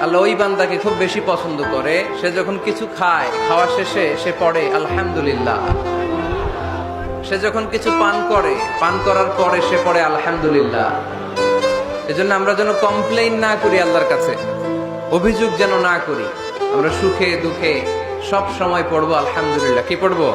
আল্লাহ ওই বান্দাকে খুব বেশি পছন্দ করে, সে যখন কিছু খায়, খাওয়া শেষে সে পড়ে আলহামদুলিল্লাহ। সে যখন কিছু পান করে, পান করার পরে সে পড়ে আলহামদুলিল্লাহ। এজন্য আমরা যেন কমপ্লেইন না করি আল্লাহর কাছে, অভিযোগ যেন না করি। আমরা সুখে দুঃখে সব সময় পড়বো আলহামদুলিল্লাহ। কি পড়বো?